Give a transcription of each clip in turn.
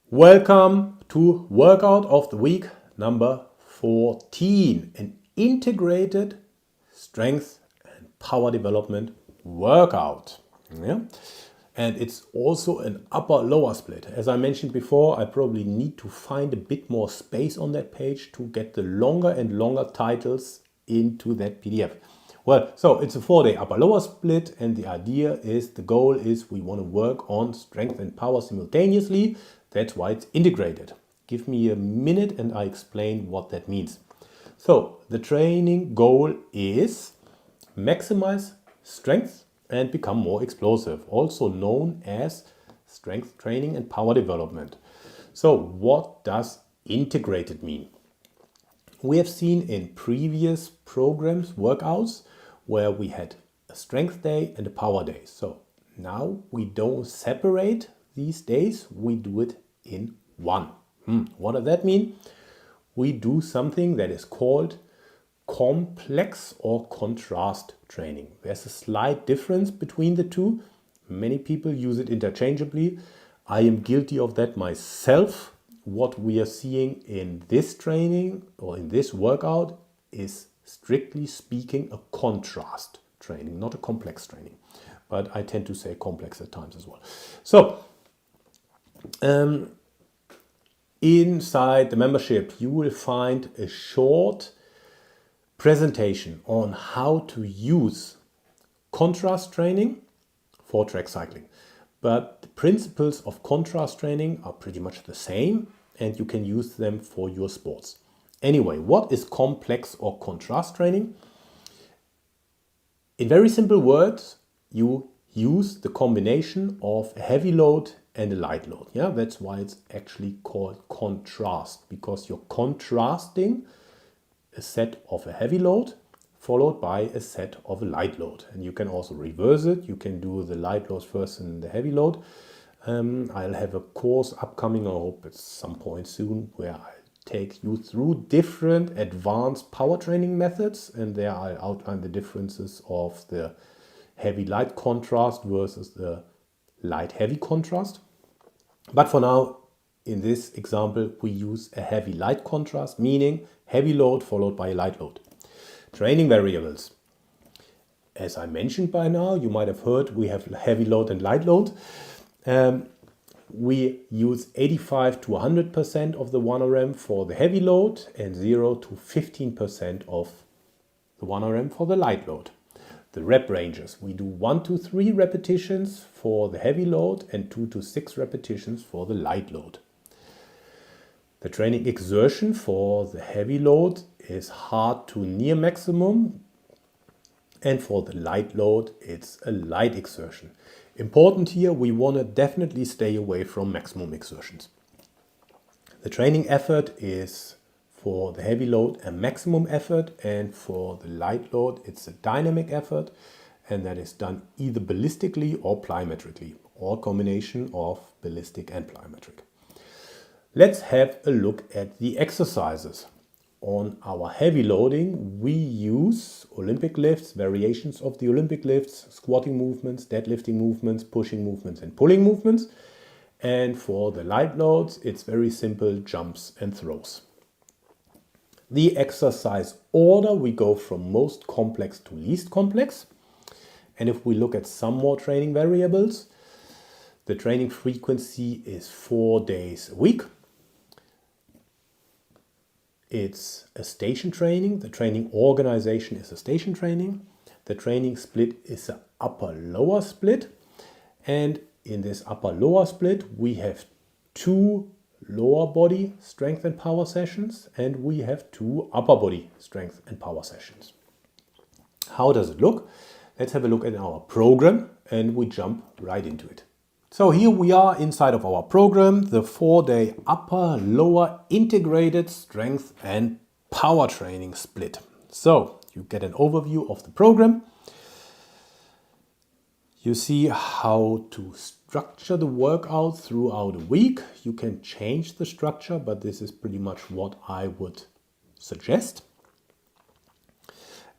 Welcome to workout of the week number 14, an integrated strength and power development workout. Yeah? And it's also an upper-lower split. As I mentioned before, I probably need to find a bit more space on that page to get the longer and longer titles into that PDF. Well, so it's a 4-day upper-lower split, and the idea is, the goal is we want to work on strength and power simultaneously. That's why it's integrated. Give me a minute and I explain what that means. So the training goal is maximize strength and become more explosive, also known as strength training and power development. So what does integrated mean? We have seen in previous programs, workouts, where we had a strength day and a power day. So now we don't separate these days, we do it in one. What does that mean? We do something that is called complex or contrast training. There's a slight difference between the two. Many people use it interchangeably. I am guilty of that myself. What we are seeing in this training or in this workout is, strictly speaking, a contrast training, not a complex training. But I tend to say complex at times as well. So, inside the membership, you will find a short presentation on how to use contrast training for track cycling. But the principles of contrast training are pretty much the same, and you can use them for your sports. Anyway, what is complex or contrast training? In very simple words, you use the combination of a heavy load and a light load. Yeah, that's why it's actually called contrast, because you're contrasting a set of a heavy load followed by a set of a light load. And you can also reverse it. You can do the light load first and the heavy load. I'll have a course upcoming, I hope at some point soon, where I take you through different advanced power training methods, and there I'll outline the differences of the heavy light contrast versus the light heavy contrast. But for now, in this example, we use a heavy light contrast, meaning heavy load followed by a light load. Training variables. As I mentioned by now, you might have heard we have heavy load and light load. We use 85 to 100% of the 1RM for the heavy load and 0 to 15% of the 1RM for the light load. The rep ranges, we do 1 to 3 repetitions for the heavy load and 2 to 6 repetitions for the light load. The training exertion for the heavy load is hard to near maximum, and for the light load it's a light exertion. Important here, we want to definitely stay away from maximum exertions. The training effort is for the heavy load a maximum effort, and for the light load it's a dynamic effort, and that is done either ballistically or plyometrically, or combination of ballistic and plyometric. Let's have a look at the exercises. On our heavy loading, we use Olympic lifts, variations of the Olympic lifts, squatting movements, deadlifting movements, pushing movements and pulling movements. And for the light loads, it's very simple jumps and throws. The exercise order, we go from most complex to least complex. And if we look at some more training variables, the training frequency is 4 days a week. It's a station training. The training organization is a station training. The training split is an upper-lower split. And in this upper-lower split, we have 2 lower body strength and power sessions, and we have 2 upper body strength and power sessions. How does it look? Let's have a look at our program, and we jump right into it. So here we are inside of our program, the 4-day upper-lower integrated strength and power training split. So you get an overview of the program. You see how to structure the workout throughout a week. You can change the structure, but this is pretty much what I would suggest.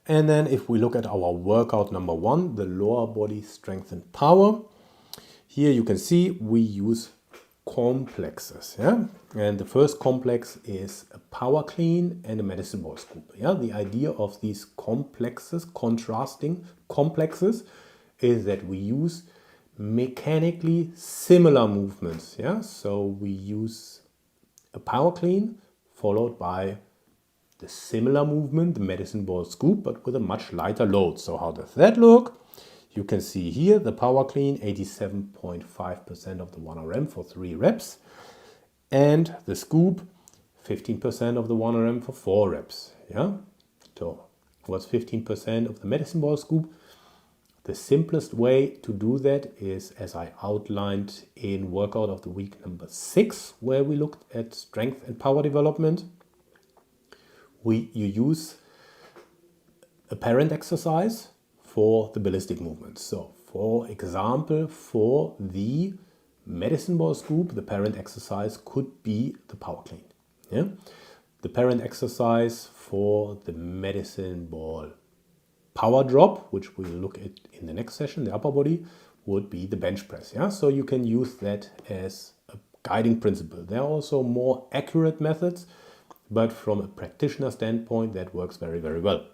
And then if we look at our workout number 1, the lower body strength and power, here you can see we use complexes. Yeah, and the first complex is a power clean and a medicine ball scoop. Yeah, the idea of these complexes, contrasting complexes, is that we use mechanically similar movements. Yeah, so we use a power clean followed by the similar movement, the medicine ball scoop, but with a much lighter load. So how does that look? You can see here the power clean, 87.5% of the 1RM for 3 reps. And the scoop, 15% of the 1RM for 4 reps. Yeah? So what's 15% of the medicine ball scoop? The simplest way to do that is, as I outlined in workout of the week number 6, where we looked at strength and power development. You use a parent exercise for the ballistic movements. So, for example, for the medicine ball scoop, the parent exercise could be the power clean. Yeah? The parent exercise for the medicine ball power drop, which we'll look at in the next session, the upper body, would be the bench press. Yeah? So you can use that as a guiding principle. There are also more accurate methods, but from a practitioner standpoint, that works very, very well.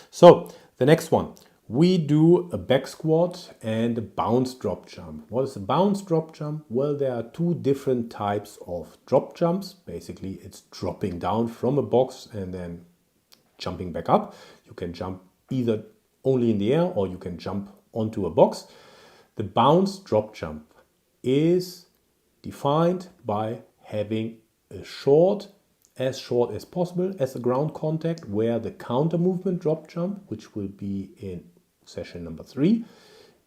So the next one, we do a back squat and a bounce drop jump. What is a bounce drop jump? Well, there are 2 different types of drop jumps. Basically, it's dropping down from a box and then jumping back up. You can jump either only in the air or you can jump onto a box. The bounce drop jump is defined by having a short as possible as a ground contact, where the counter movement drop jump, which will be in session number 3,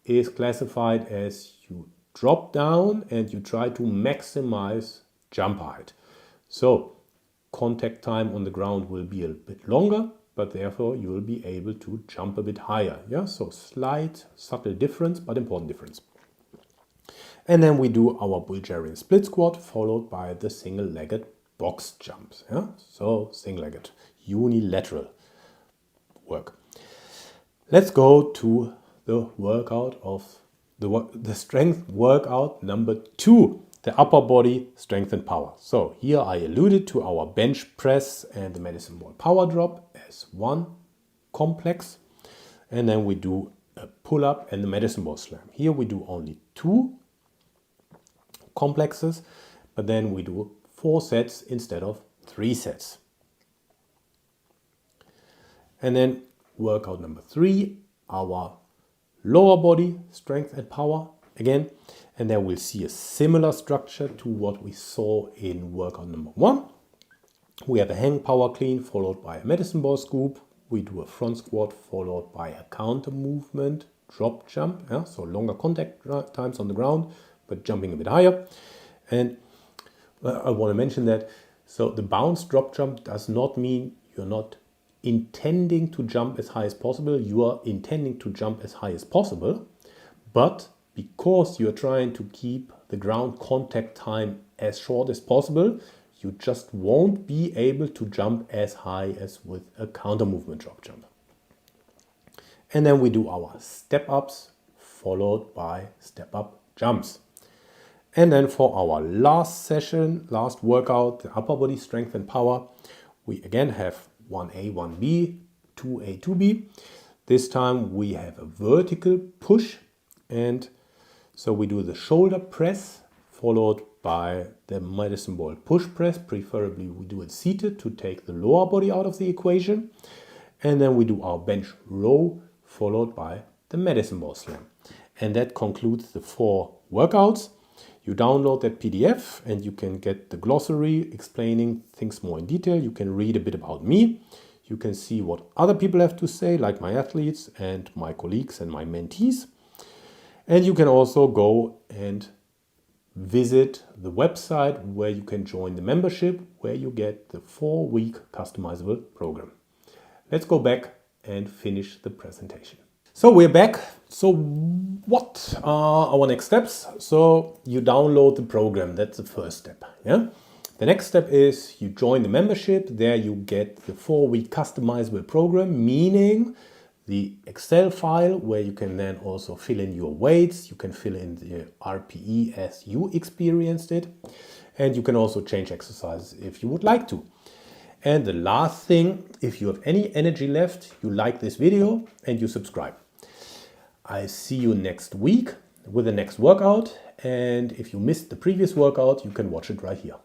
is classified as you drop down and you try to maximize jump height. So contact time on the ground will be a bit longer, but therefore you will be able to jump a bit higher. Yeah, so slight, subtle difference, but important difference. And then we do our Bulgarian split squat followed by the single-legged box jumps. Yeah, so single-legged, unilateral work. Let's go to the workout of the strength workout number 2, the upper body strength and power. So here I alluded to our bench press and the medicine ball power drop as one complex. And then we do a pull up and the medicine ball slam. Here we do only 2 complexes, but then we do 4 sets instead of 3 sets. And then workout number 3, our lower body strength and power again. And then we'll see a similar structure to what we saw in workout number 1. We have a hang power clean followed by a medicine ball scoop. We do a front squat followed by a counter movement drop jump. Yeah? So longer contact times on the ground, but jumping a bit higher. And I want to mention that, so the bounce drop jump does not mean you're not intending to jump as high as possible. You are intending to jump as high as possible, but because you're trying to keep the ground contact time as short as possible, you just won't be able to jump as high as with a counter movement drop jump. And then we do our step ups followed by step up jumps. And then for our last session, last workout, the upper body strength and power, we again have 1A, 1B, 2A, 2B. This time we have a vertical push, and so we do the shoulder press followed by the medicine ball push press. Preferably we do it seated to take the lower body out of the equation. And then we do our bench row followed by the medicine ball slam. And that concludes the 4 workouts. You download that PDF and you can get the glossary explaining things more in detail. You can read a bit about me. You can see what other people have to say, like my athletes and my colleagues and my mentees. And you can also go and visit the website where you can join the membership, where you get the 4-week customizable program. Let's go back and finish the presentation. So we're back. So what are our next steps? So you download the program. That's the first step. Yeah. The next step is you join the membership. There you get the 4-week customizable program, meaning the Excel file where you can then also fill in your weights. You can fill in the RPE as you experienced it. And you can also change exercises if you would like to. And the last thing, if you have any energy left, you like this video and you subscribe. I see you next week with the next workout. And if you missed the previous workout, you can watch it right here.